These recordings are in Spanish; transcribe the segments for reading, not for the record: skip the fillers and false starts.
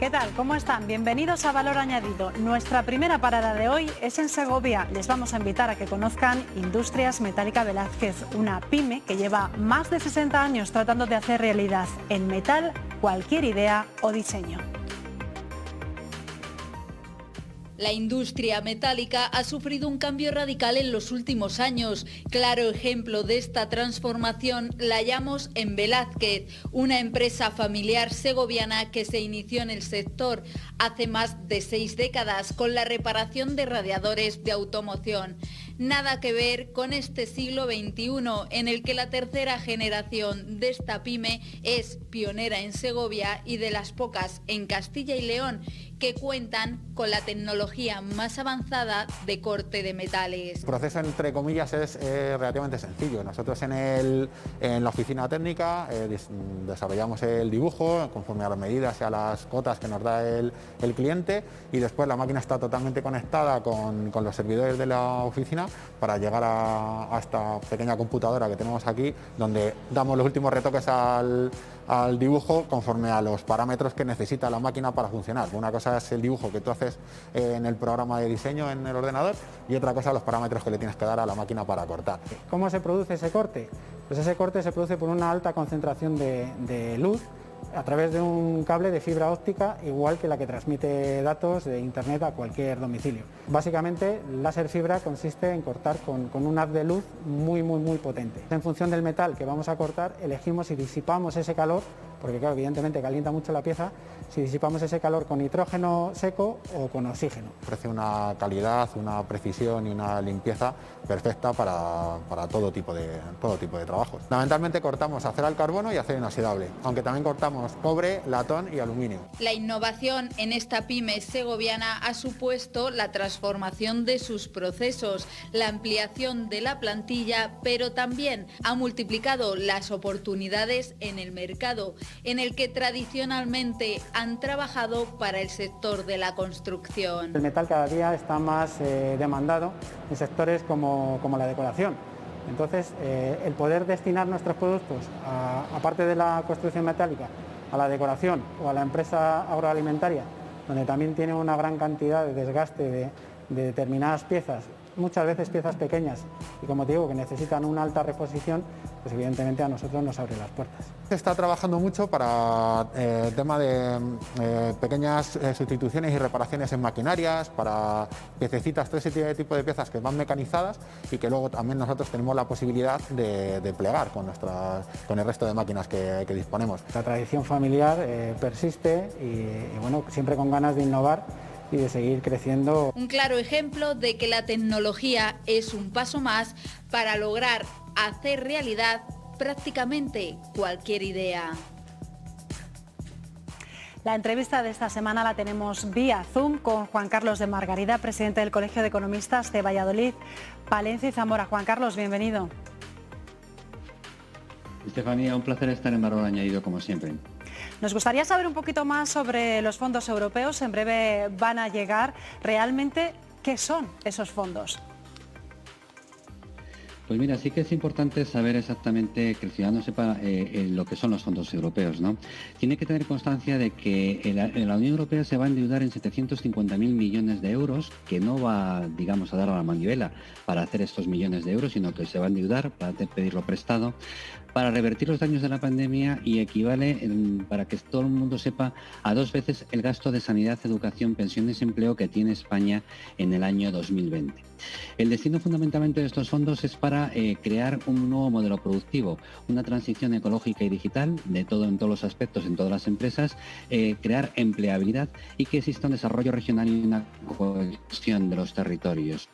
¿Qué tal? ¿Cómo están? Bienvenidos a Valor Añadido. Nuestra primera parada de hoy es en Segovia. Les vamos a invitar a que conozcan Industrias Metálica Velázquez, una pyme que lleva más de 60 años tratando de hacer realidad en metal cualquier idea o diseño. La industria metálica ha sufrido un cambio radical en los últimos años. Claro ejemplo de esta transformación la hallamos en Velázquez, una empresa familiar segoviana que se inició en el sector hace más de 6 décadas con la reparación de radiadores de automoción. Nada que ver con este siglo XXI en el que la tercera generación de esta pyme es pionera en Segovia y de las pocas en Castilla y León que cuentan con la tecnología más avanzada de corte de metales. El proceso, entre comillas, es relativamente sencillo. Nosotros en la oficina técnica desarrollamos el dibujo conforme a las medidas y a las cotas que nos da el cliente, y después la máquina está totalmente conectada con los servidores de la oficina para llegar a esta pequeña computadora que tenemos aquí, donde damos los últimos retoques al dibujo conforme a los parámetros que necesita la máquina para funcionar. Una cosa es el dibujo que tú haces en el programa de diseño en el ordenador y otra cosa los parámetros que le tienes que dar a la máquina para cortar. ¿Cómo se produce ese corte? Pues ese corte se produce por una alta concentración de luz a través de un cable de fibra óptica, igual que la que transmite datos de internet a cualquier domicilio. Básicamente, láser fibra consiste en cortar con un haz de luz muy potente. En función del metal que vamos a cortar, elegimos si disipamos ese calor, porque claro, evidentemente calienta mucho la pieza, si disipamos ese calor con nitrógeno seco o con oxígeno. Ofrece una calidad, una precisión y una limpieza perfecta para todo tipo de trabajos. Fundamentalmente cortamos acero al carbono y acero inoxidable, aunque también cortamos cobre, latón y aluminio. La innovación en esta pyme segoviana ha supuesto la transformación de sus procesos, la ampliación de la plantilla, pero también ha multiplicado las oportunidades en el mercado, en el que tradicionalmente han trabajado para el sector de la construcción. El metal cada día está más demandado en sectores como la decoración. Entonces, el poder destinar nuestros productos, aparte de la construcción metálica, a la decoración o a la empresa agroalimentaria, donde también tiene una gran cantidad de desgaste de determinadas piezas, muchas veces piezas pequeñas y, como te digo, que necesitan una alta reposición, pues evidentemente a nosotros nos abre las puertas. Se está trabajando mucho para el tema de pequeñas sustituciones y reparaciones en maquinarias, para piececitas, todo ese tipo de piezas que van mecanizadas y que luego también nosotros tenemos la posibilidad de plegar con el resto de máquinas que disponemos. La tradición familiar persiste y bueno, siempre con ganas de innovar y de seguir creciendo. Un claro ejemplo de que la tecnología es un paso más para lograr hacer realidad prácticamente cualquier idea. La entrevista de esta semana la tenemos vía Zoom con Juan Carlos de Margarida, presidente del Colegio de Economistas de Valladolid, Palencia y Zamora. Juan Carlos, bienvenido. Estefanía, un placer estar en Valor Añadido como siempre. Nos gustaría saber un poquito más sobre los fondos europeos. En breve van a llegar. Realmente, ¿qué son esos fondos? Pues mira, sí que es importante saber exactamente que el ciudadano sepa lo que son los fondos europeos, ¿no? Tiene que tener constancia de que la Unión Europea se va a endeudar en 750.000 millones de euros, que no va, digamos, a dar a la manivela para hacer estos millones de euros, sino que se va a endeudar para pedirlo prestado, para revertir los daños de la pandemia, y equivale, para que todo el mundo sepa, a 2 veces el gasto de sanidad, educación, pensiones y empleo que tiene España en el año 2020. El destino fundamentalmente de estos fondos es para crear un nuevo modelo productivo, una transición ecológica y digital en todos los aspectos, en todas las empresas, crear empleabilidad y que exista un desarrollo regional y una cohesión de los territorios.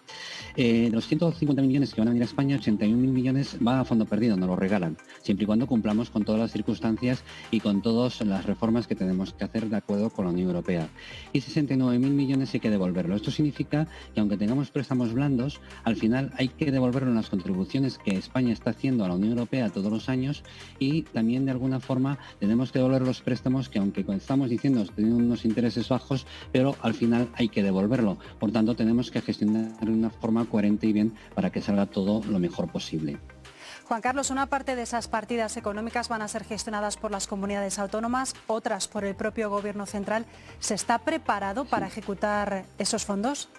De los 150 millones que van a venir a España, 81.000 millones va a fondo perdido, nos lo regalan, siempre y cuando cumplamos con todas las circunstancias y con todas las reformas que tenemos que hacer de acuerdo con la Unión Europea. Y 69.000 millones hay que devolverlo. Esto significa que aunque tengamos préstamos blandos, al final hay que devolverlo en las contribuciones que España está haciendo a la Unión Europea todos los años, y también de alguna forma tenemos que devolver los préstamos que, aunque estamos diciendo tienen unos intereses bajos, pero al final hay que devolverlo. Por tanto, tenemos que gestionar de una forma coherente y bien para que salga todo lo mejor posible. Juan Carlos, una parte de esas partidas económicas van a ser gestionadas por las comunidades autónomas, otras por el propio Gobierno central. ¿Se está preparado para ejecutar esos fondos?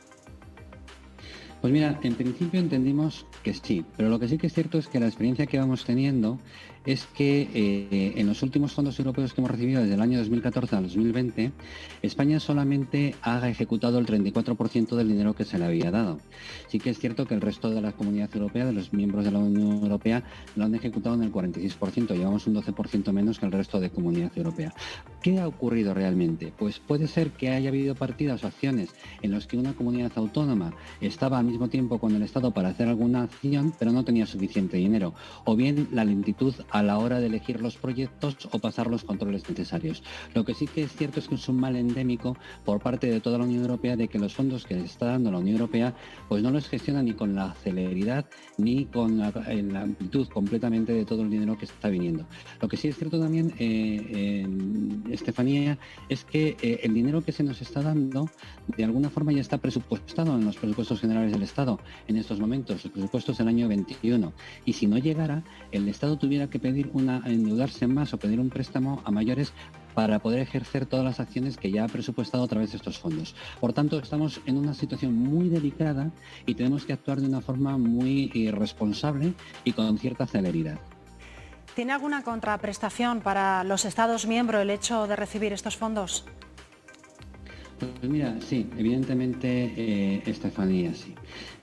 Pues mira, en principio entendimos que sí, pero lo que sí que es cierto es que la experiencia que vamos teniendo es que en los últimos fondos europeos que hemos recibido desde el año 2014 al 2020, España solamente ha ejecutado el 34% del dinero que se le había dado. Sí que es cierto que el resto de la Comunidad Europea, de los miembros de la Unión Europea, lo han ejecutado en el 46%, llevamos un 12% menos que el resto de Comunidad Europea. ¿Qué ha ocurrido realmente? Pues puede ser que haya habido partidas o acciones en las que una comunidad autónoma estaba al mismo tiempo con el Estado para hacer alguna acción, pero no tenía suficiente dinero, o bien la lentitud a la hora de elegir los proyectos o pasar los controles necesarios. Lo que sí que es cierto es que es un mal endémico por parte de toda la Unión Europea de que los fondos que le está dando la Unión Europea pues no los gestiona ni con la celeridad ni con la amplitud completamente de todo el dinero que está viniendo. Lo que sí es cierto también, Estefanía, es que el dinero que se nos está dando de alguna forma ya está presupuestado en los presupuestos generales del Estado en estos momentos, los presupuestos del año 21, y si no llegara, el Estado tuviera que pedir endeudarse más o pedir un préstamo a mayores para poder ejercer todas las acciones que ya ha presupuestado a través de estos fondos. Por tanto, estamos en una situación muy delicada y tenemos que actuar de una forma muy responsable y con cierta celeridad. ¿Tiene alguna contraprestación para los Estados miembros el hecho de recibir estos fondos? Pues mira, sí, evidentemente, Estefanía, sí.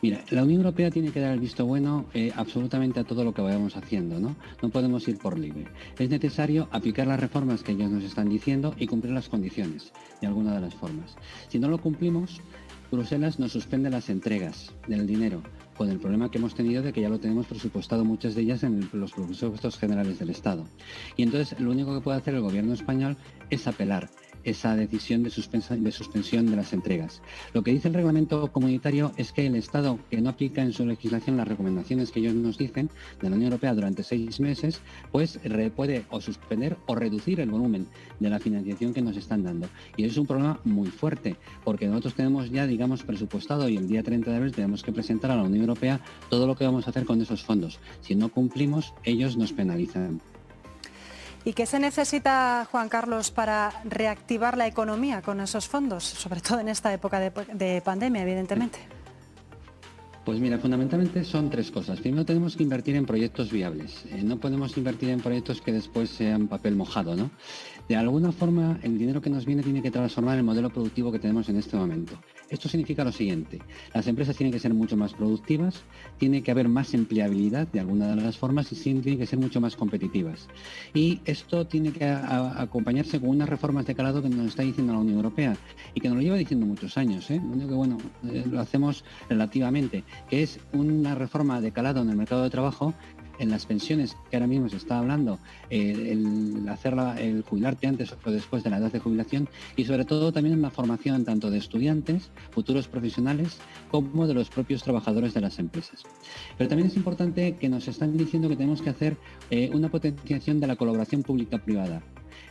Mira, la Unión Europea tiene que dar el visto bueno absolutamente a todo lo que vayamos haciendo, ¿no? No podemos ir por libre. Es necesario aplicar las reformas que ellos nos están diciendo y cumplir las condiciones de alguna de las formas. Si no lo cumplimos, Bruselas nos suspende las entregas del dinero, con el problema que hemos tenido de que ya lo tenemos presupuestado muchas de ellas en los presupuestos generales del Estado. Y entonces lo único que puede hacer el gobierno español es apelar esa decisión de suspensión de las entregas. Lo que dice el reglamento comunitario es que el Estado que no aplica en su legislación las recomendaciones que ellos nos dicen de la Unión Europea durante 6 meses, pues puede o suspender o reducir el volumen de la financiación que nos están dando. Y eso es un problema muy fuerte, porque nosotros tenemos ya, digamos, presupuestado y el día 30 de abril tenemos que presentar a la Unión Europea todo lo que vamos a hacer con esos fondos. Si no cumplimos, ellos nos penalizan. ¿Y qué se necesita, Juan Carlos, para reactivar la economía con esos fondos, sobre todo en esta época de pandemia, evidentemente? Pues mira, fundamentalmente son 3 cosas. Primero tenemos que invertir en proyectos viables. No podemos invertir en proyectos que después sean papel mojado, ¿no? De alguna forma, el dinero que nos viene tiene que transformar el modelo productivo que tenemos en este momento. Esto significa lo siguiente: las empresas tienen que ser mucho más productivas, tiene que haber más empleabilidad de alguna de las formas y tienen que ser mucho más competitivas. Y esto tiene que acompañarse con unas reformas de calado que nos está diciendo la Unión Europea y que nos lo lleva diciendo muchos años, ¿eh? Lo único que, bueno, lo hacemos relativamente, que es una reforma de calado en el mercado de trabajo, en las pensiones, que ahora mismo se está hablando, el jubilarte antes o después de la edad de jubilación, y sobre todo también en la formación tanto de estudiantes, futuros profesionales, como de los propios trabajadores de las empresas. Pero también es importante que nos están diciendo que tenemos que hacer una potenciación de la colaboración pública-privada.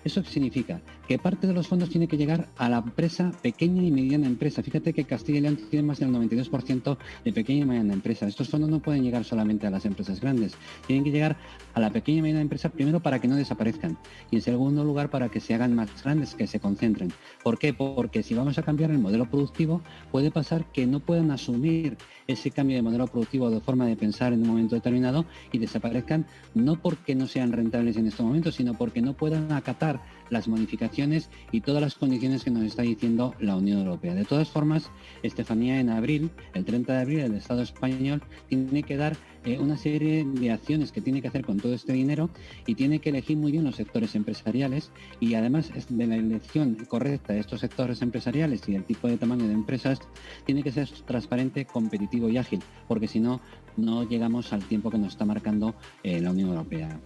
Eso significa que parte de los fondos tiene que llegar a la empresa, pequeña y mediana empresa. Fíjate que Castilla y León tiene más del 92% de pequeña y mediana empresa. Estos fondos no pueden llegar solamente a las empresas grandes, tienen que llegar a la pequeña y mediana empresa, primero para que no desaparezcan y en segundo lugar para que se hagan más grandes, que se concentren. ¿Por qué? Porque si vamos a cambiar el modelo productivo, puede pasar que no puedan asumir ese cambio de modelo productivo de forma de pensar en un momento determinado y desaparezcan, no porque no sean rentables en estos momentos, sino porque no puedan acatar las modificaciones y todas las condiciones que nos está diciendo la Unión Europea. De todas formas, Estefanía, en abril, el 30 de abril, el Estado español tiene que dar una serie de acciones que tiene que hacer con todo este dinero y tiene que elegir muy bien los sectores empresariales y además de la elección correcta de estos sectores empresariales y el tipo de tamaño de empresas, tiene que ser transparente, competitivo y ágil, porque si no, no llegamos al tiempo que nos está marcando la Unión Europea.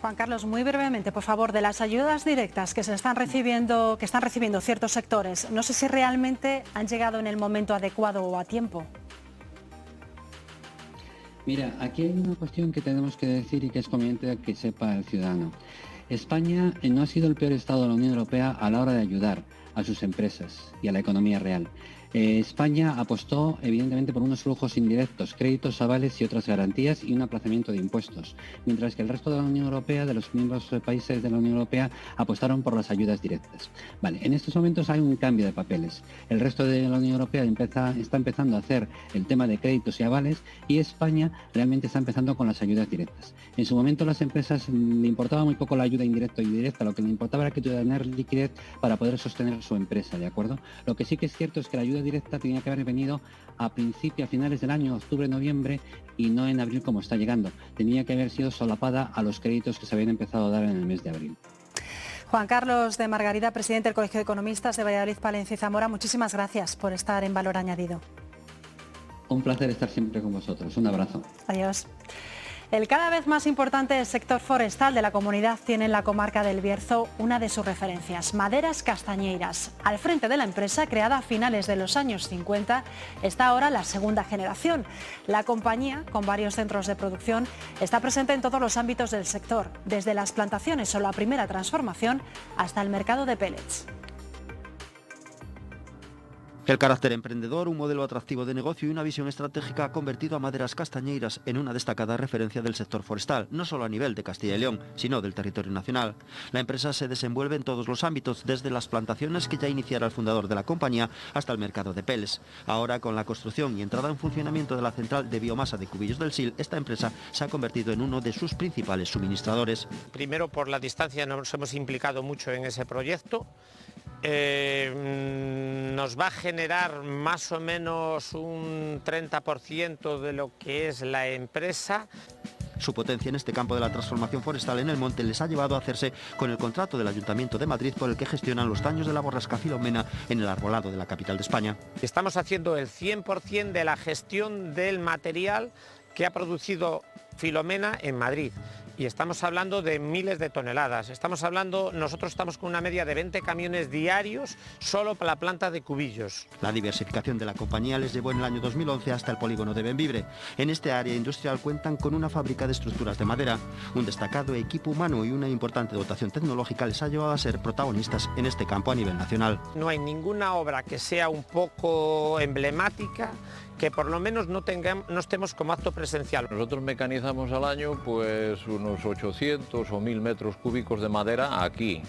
Juan Carlos, muy brevemente, por favor, de las ayudas directas que están recibiendo ciertos sectores, no sé si realmente han llegado en el momento adecuado o a tiempo. Mira, aquí hay una cuestión que tenemos que decir y que es conveniente que sepa el ciudadano. España no ha sido el peor estado de la Unión Europea a la hora de ayudar a sus empresas y a la economía real. España apostó evidentemente por unos flujos indirectos, créditos, avales y otras garantías y un aplazamiento de impuestos, mientras que el resto de la Unión Europea, de los miembros países de la Unión Europea, apostaron por las ayudas directas. Vale, en estos momentos hay un cambio de papeles. El resto de la Unión Europea está empezando a hacer el tema de créditos y avales y España realmente está empezando con las ayudas directas. En su momento las empresas le importaba muy poco la ayuda indirecta y directa, lo que le importaba era que tener liquidez para poder sostener su empresa, ¿de acuerdo? Lo que sí que es cierto es que la ayuda directa tenía que haber venido a finales del año, octubre, noviembre, y no en abril como está llegando. Tenía que haber sido solapada a los créditos que se habían empezado a dar en el mes de abril. Juan Carlos de Margarida, presidente del Colegio de Economistas de Valladolid, Palencia y Zamora, muchísimas gracias por estar en Valor Añadido. Un placer estar siempre con vosotros. Un abrazo. Adiós. El cada vez más importante sector forestal de la comunidad tiene en la comarca del Bierzo una de sus referencias, Maderas Castañeiras. Al frente de la empresa, creada a finales de los años 50, está ahora la segunda generación. La compañía, con varios centros de producción, está presente en todos los ámbitos del sector, desde las plantaciones o la primera transformación hasta el mercado de pellets. El carácter emprendedor, un modelo atractivo de negocio y una visión estratégica ha convertido a Maderas Castañeiras en una destacada referencia del sector forestal, no solo a nivel de Castilla y León, sino del territorio nacional. La empresa se desenvuelve en todos los ámbitos, desde las plantaciones que ya iniciara el fundador de la compañía hasta el mercado de pellets. Ahora, con la construcción y entrada en funcionamiento de la central de biomasa de Cubillos del Sil, esta empresa se ha convertido en uno de sus principales suministradores. Primero, por la distancia, nos hemos implicado mucho en ese proyecto. Nos va a generar más o menos un 30% de lo que es la empresa. Su potencia en este campo de la transformación forestal en el monte les ha llevado a hacerse con el contrato del Ayuntamiento de Madrid por el que gestionan los daños de la borrasca Filomena en el arbolado de la capital de España. Estamos haciendo el 100% de la gestión del material que ha producido Filomena en Madrid. Y estamos hablando de miles de toneladas. Nosotros estamos con una media de 20 camiones diarios solo para la planta de Cubillos. La diversificación de la compañía les llevó en el año 2011 hasta el polígono de Bembibre. En este área industrial cuentan con una fábrica de estructuras de madera. Un destacado equipo humano y una importante dotación tecnológica les ha llevado a ser protagonistas en este campo a nivel nacional. No hay ninguna obra que sea un poco emblemática que por lo menos no estemos como acto presencial. Nosotros mecanizamos al año pues unos 800 o 1000 metros cúbicos de madera aquí,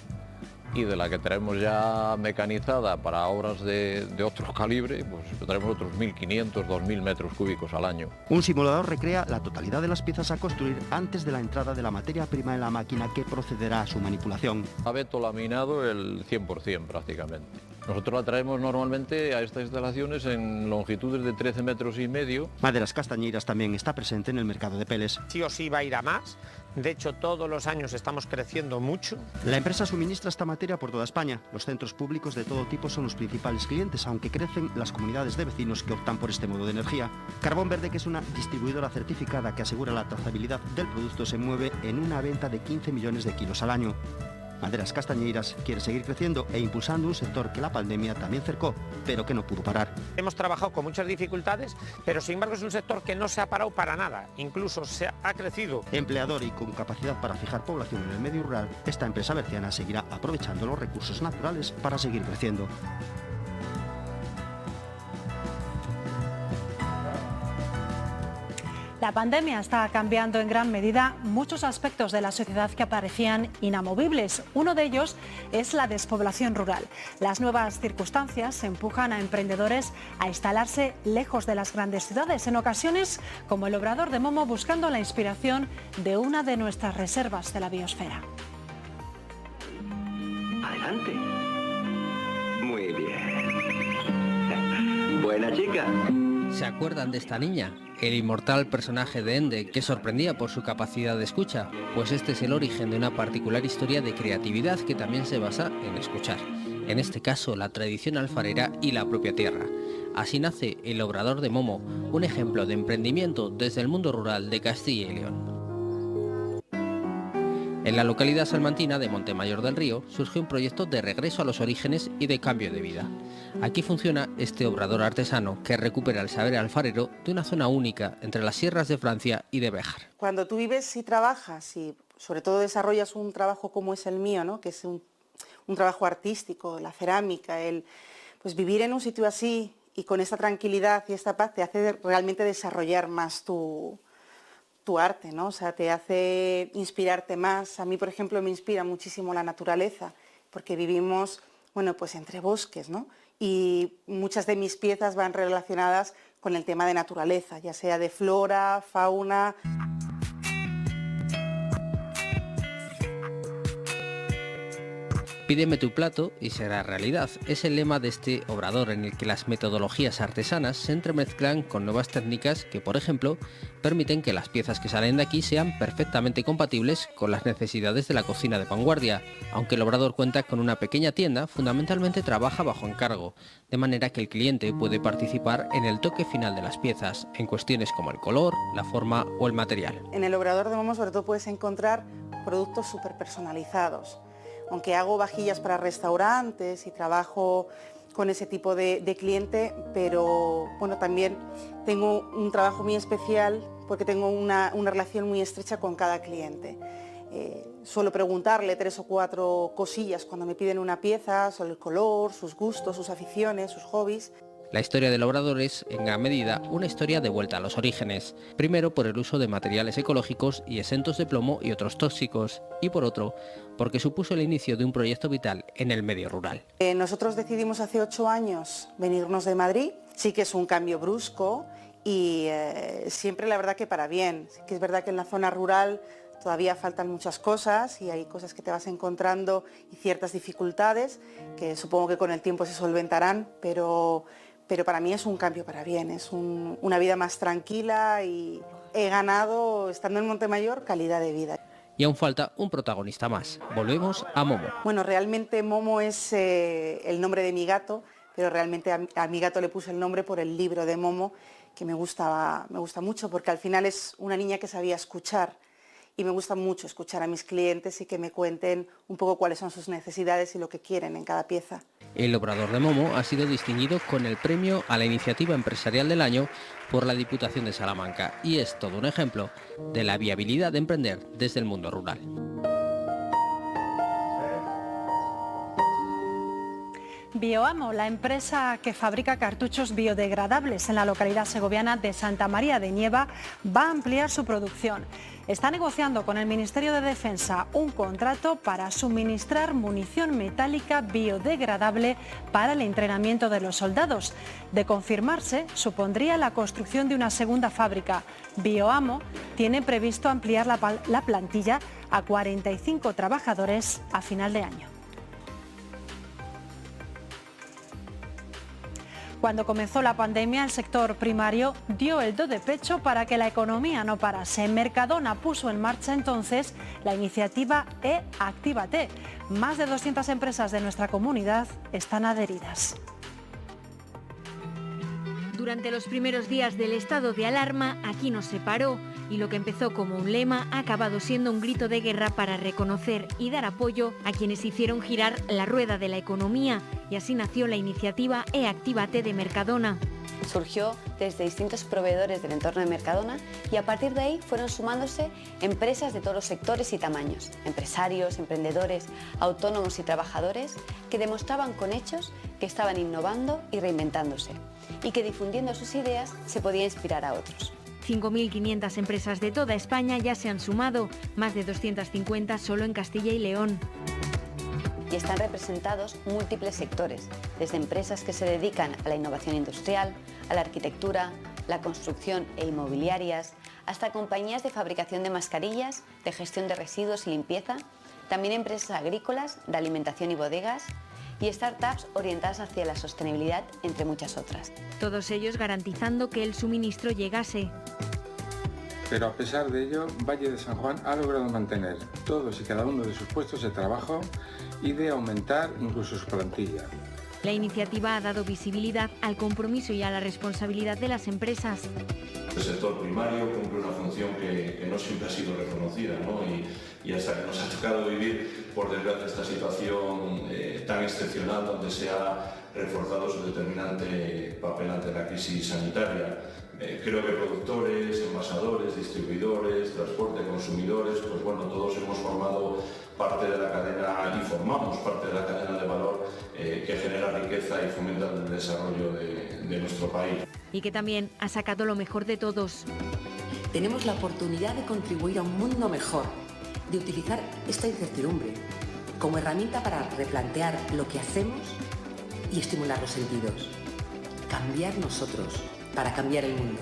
y de la que tenemos ya mecanizada para obras de otro calibre, pues tenemos otros 1500, 2000 metros cúbicos al año. Un simulador recrea la totalidad de las piezas a construir antes de la entrada de la materia prima en la máquina que procederá a su manipulación. Abeto laminado el 100% prácticamente. Nosotros la traemos normalmente a estas instalaciones en longitudes de 13 metros y medio. Maderas Castañeiras también está presente en el mercado de pellets. Sí o sí va a ir a más. De hecho, todos los años estamos creciendo mucho. La empresa suministra esta materia por toda España. Los centros públicos de todo tipo son los principales clientes, aunque crecen las comunidades de vecinos que optan por este modo de energía. Carbón Verde, que es una distribuidora certificada que asegura la trazabilidad del producto, se mueve en una venta de 15 millones de kilos al año. Maderas Castañeiras quiere seguir creciendo e impulsando un sector que la pandemia también cercó, pero que no pudo parar. Hemos trabajado con muchas dificultades, pero sin embargo es un sector que no se ha parado para nada, incluso se ha crecido. Empleador y con capacidad para fijar población en el medio rural, esta empresa berciana seguirá aprovechando los recursos naturales para seguir creciendo. La pandemia está cambiando en gran medida muchos aspectos de la sociedad que parecían inamovibles. Uno de ellos es la despoblación rural. Las nuevas circunstancias empujan a emprendedores a instalarse lejos de las grandes ciudades, en ocasiones como el Obrador de Momo, buscando la inspiración de una de nuestras reservas de la biosfera. Adelante. Muy bien. Buena chica. ¿Se acuerdan de esta niña? El inmortal personaje de Ende, que sorprendía por su capacidad de escucha. Pues este es el origen de una particular historia de creatividad que también se basa en escuchar. En este caso, la tradición alfarera y la propia tierra. Así nace el Obrador de Momo, un ejemplo de emprendimiento desde el mundo rural de Castilla y León. En la localidad salmantina de Montemayor del Río surge un proyecto de regreso a los orígenes y de cambio de vida. Aquí funciona este obrador artesano que recupera el saber alfarero de una zona única entre las sierras de Francia y de Béjar. Cuando tú vives y trabajas y sobre todo desarrollas un trabajo como es el mío, ¿no? Que es un trabajo artístico, la cerámica, pues vivir en un sitio así y con esta tranquilidad y esta paz te hace realmente desarrollar más tu arte, ¿no? O sea, te hace inspirarte más. A mí, por ejemplo, me inspira muchísimo la naturaleza, porque vivimos, bueno, pues entre bosques, ¿no? Y muchas de mis piezas van relacionadas con el tema de naturaleza, ya sea de flora, fauna. Pídeme tu plato y será realidad. Es el lema de este obrador en el que las metodologías artesanas se entremezclan con nuevas técnicas que, por ejemplo, permiten que las piezas que salen de aquí sean perfectamente compatibles con las necesidades de la cocina de vanguardia. Aunque el obrador cuenta con una pequeña tienda, fundamentalmente trabaja bajo encargo, de manera que el cliente puede participar en el toque final de las piezas, en cuestiones como el color, la forma o el material. En el obrador de Momo sobre todo puedes encontrar productos súper personalizados. Aunque hago vajillas para restaurantes y trabajo con ese tipo de cliente, pero bueno, también tengo un trabajo muy especial porque tengo una relación muy estrecha con cada cliente. Suelo preguntarle 3 o 4 cosillas cuando me piden una pieza sobre el color, sus gustos, sus aficiones, sus hobbies. La historia del obrador es, en gran medida, una historia de vuelta a los orígenes. Primero, por el uso de materiales ecológicos y exentos de plomo y otros tóxicos, y por otro, porque supuso el inicio de un proyecto vital en el medio rural. Nosotros decidimos hace 8 años venirnos de Madrid. Sí que es un cambio brusco y siempre la verdad que para bien. Sí que es verdad que en la zona rural todavía faltan muchas cosas y hay cosas que te vas encontrando y ciertas dificultades que supongo que con el tiempo se solventarán, pero para mí es un cambio para bien, es una vida más tranquila y he ganado, estando en Montemayor, calidad de vida. Y aún falta un protagonista más. Volvemos a Momo. Bueno, realmente Momo es el nombre de mi gato, pero realmente a mi gato le puse el nombre por el libro de Momo, que me gusta mucho, porque al final es una niña que sabía escuchar. Y me gusta mucho escuchar a mis clientes y que me cuenten un poco cuáles son sus necesidades y lo que quieren en cada pieza. El obrador de Momo ha sido distinguido con el premio a la iniciativa empresarial del año por la Diputación de Salamanca y es todo un ejemplo de la viabilidad de emprender desde el mundo rural. Bioamo, la empresa que fabrica cartuchos biodegradables en la localidad segoviana de Santa María de Nieva, va a ampliar su producción. Está negociando con el Ministerio de Defensa un contrato para suministrar munición metálica biodegradable para el entrenamiento de los soldados. De confirmarse, supondría la construcción de una segunda fábrica. Bioamo tiene previsto ampliar la plantilla a 45 trabajadores a final de año. Cuando comenzó la pandemia, el sector primario dio el do de pecho para que la economía no parase. Mercadona puso en marcha entonces la iniciativa Actívate. Más de 200 empresas de nuestra comunidad están adheridas. Durante los primeros días del estado de alarma, aquí no se paró y lo que empezó como un lema ha acabado siendo un grito de guerra para reconocer y dar apoyo a quienes hicieron girar la rueda de la economía y así nació la iniciativa Actívate de Mercadona. Surgió desde distintos proveedores del entorno de Mercadona y a partir de ahí fueron sumándose empresas de todos los sectores y tamaños, empresarios, emprendedores, autónomos y trabajadores que demostraban con hechos que estaban innovando y reinventándose y que difundiendo sus ideas se podía inspirar a otros. 5.500 empresas de toda España ya se han sumado, más de 250 solo en Castilla y León. Y están representados múltiples sectores, desde empresas que se dedican a la innovación industrial, a la arquitectura, la construcción e inmobiliarias, hasta compañías de fabricación de mascarillas, de gestión de residuos y limpieza, también empresas agrícolas, de alimentación y bodegas, y startups orientadas hacia la sostenibilidad, entre muchas otras. Todos ellos garantizando que el suministro llegase. Pero a pesar de ello, Valle de San Juan ha logrado mantener todos y cada uno de sus puestos de trabajo y de aumentar incluso su plantilla. La iniciativa ha dado visibilidad al compromiso y a la responsabilidad de las empresas. El sector primario cumple una función que no siempre ha sido reconocida, ¿no? Y hasta que nos ha tocado vivir, por desgracia, esta situación tan excepcional donde se ha reforzado su determinante papel ante la crisis sanitaria. Creo que productores, envasadores, distribuidores, transporte, consumidores, pues bueno, todos hemos formado parte de la cadena y formamos parte de la cadena de valor que genera riqueza riqueza y fomentan el desarrollo de nuestro país. Y que también ha sacado lo mejor de todos. Tenemos la oportunidad de contribuir a un mundo mejor, de utilizar esta incertidumbre como herramienta para replantear lo que hacemos y estimular los sentidos. Cambiar nosotros para cambiar el mundo.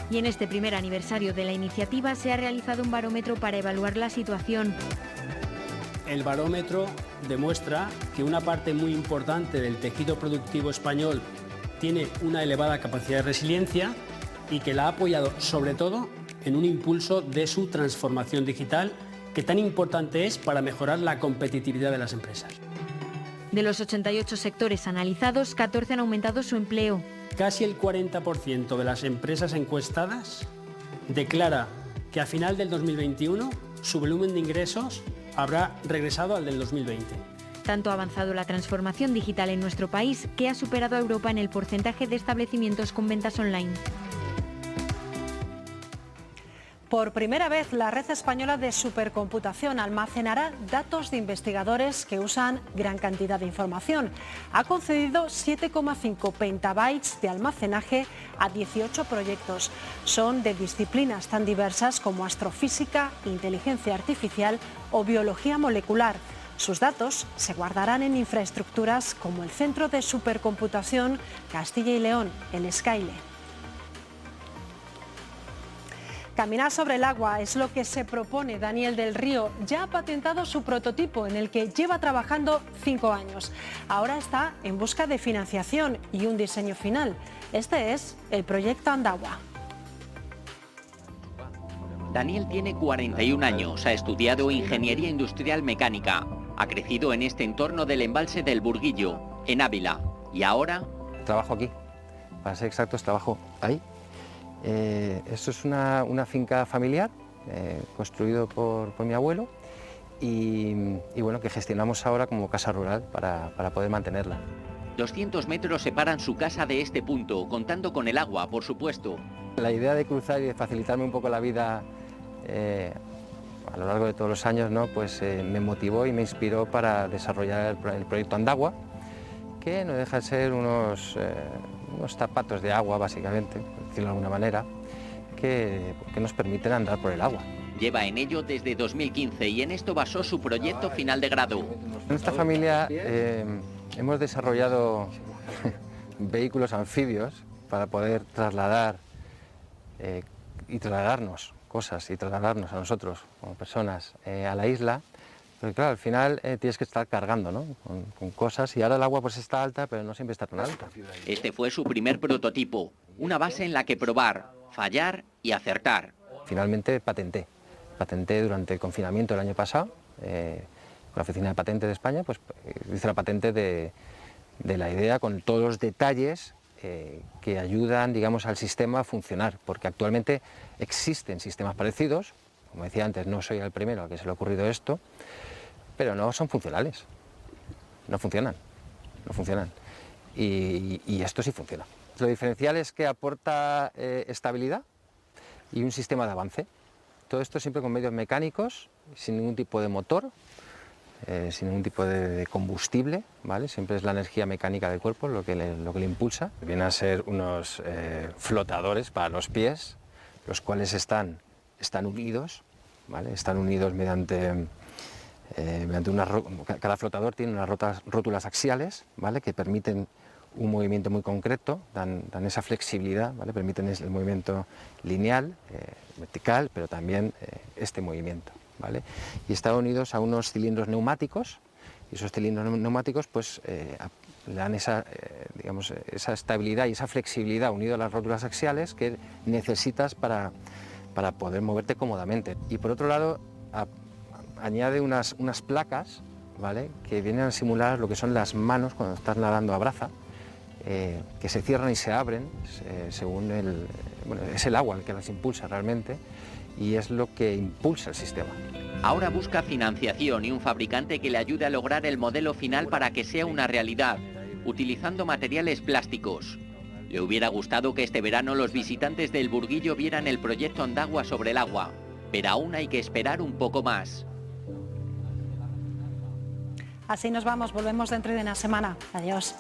Y en este primer aniversario de la iniciativa se ha realizado un barómetro para evaluar la situación. El barómetro demuestra que una parte muy importante del tejido productivo español tiene una elevada capacidad de resiliencia y que la ha apoyado sobre todo en un impulso de su transformación digital que tan importante es para mejorar la competitividad de las empresas. De los 88 sectores analizados, 14 han aumentado su empleo. Casi el 40% de las empresas encuestadas declara que a final del 2021 su volumen de ingresos habrá regresado al del 2020. Tanto ha avanzado la transformación digital en nuestro país que ha superado a Europa en el porcentaje de establecimientos con ventas online. Por primera vez, la red española de supercomputación almacenará datos de investigadores que usan gran cantidad de información. Ha concedido 7,5 petabytes de almacenaje a 18 proyectos. Son de disciplinas tan diversas como astrofísica, inteligencia artificial o biología molecular. Sus datos se guardarán en infraestructuras como el Centro de Supercomputación Castilla y León, el SKILE. Caminar sobre el agua es lo que se propone Daniel del Río. Ya ha patentado su prototipo en el que lleva trabajando 5 años. Ahora está en busca de financiación y un diseño final. Este es el proyecto Andagua. Daniel tiene 41 años, ha estudiado Ingeniería Industrial Mecánica. Ha crecido en este entorno del embalse del Burguillo, en Ávila. Y ahora... Trabajo aquí. Para ser exactos, trabajo ahí. Esto es una finca familiar construido por mi abuelo y bueno, que gestionamos ahora como casa rural para poder mantenerla. 200 metros separan su casa de este punto, contando con el agua, por supuesto. La idea de cruzar y de facilitarme un poco la vida a lo largo de todos los años, ¿no? Pues me motivó y me inspiró para desarrollar el proyecto Andagua, que no deja de ser unos zapatos de agua, básicamente, por decirlo de alguna manera, que nos permiten andar por el agua. Lleva en ello desde 2015 y en esto basó su proyecto final de grado. En esta familia hemos desarrollado vehículos anfibios para poder trasladar y trasladarnos cosas y trasladarnos a nosotros como personas a la isla. Porque claro, al final tienes que estar cargando, ¿no? con cosas y ahora el agua pues está alta, pero no siempre está tan alta. Este fue su primer prototipo, una base en la que probar, fallar y acertar. Finalmente patenté durante el confinamiento del año pasado, con la Oficina de Patentes de España, pues hice la patente de la idea con todos los detalles que ayudan, digamos, al sistema a funcionar, porque actualmente existen sistemas parecidos. Como decía antes, no soy el primero al que se le ha ocurrido esto, pero no son funcionales, no funcionan. Y esto sí funciona. Lo diferencial es que aporta estabilidad y un sistema de avance. Todo esto siempre con medios mecánicos, sin ningún tipo de motor, sin ningún tipo de combustible, ¿vale? Siempre es la energía mecánica del cuerpo lo que le impulsa. Vienen a ser unos flotadores para los pies, los cuales están unidos, ¿vale? Están unidos mediante cada flotador tiene unas rótulas axiales, ¿vale? Que permiten un movimiento muy concreto, dan esa flexibilidad, ¿vale? Permiten el movimiento lineal, vertical, pero también este movimiento, ¿vale? Y están unidos a unos cilindros neumáticos, y esos cilindros neumáticos pues le dan esa estabilidad y esa flexibilidad unido a las rótulas axiales que necesitas para poder moverte cómodamente. Y por otro lado, añade unas placas, ¿vale? Que vienen a simular lo que son las manos cuando estás nadando a braza, que se cierran y se abren según es el agua el que las impulsa realmente y es lo que impulsa el sistema. Ahora busca financiación y un fabricante que le ayude a lograr el modelo final para que sea una realidad, utilizando materiales plásticos. Le hubiera gustado que este verano los visitantes del Burguillo vieran el proyecto Andagua sobre el agua, pero aún hay que esperar un poco más. Así nos vamos, volvemos dentro de una semana. Adiós.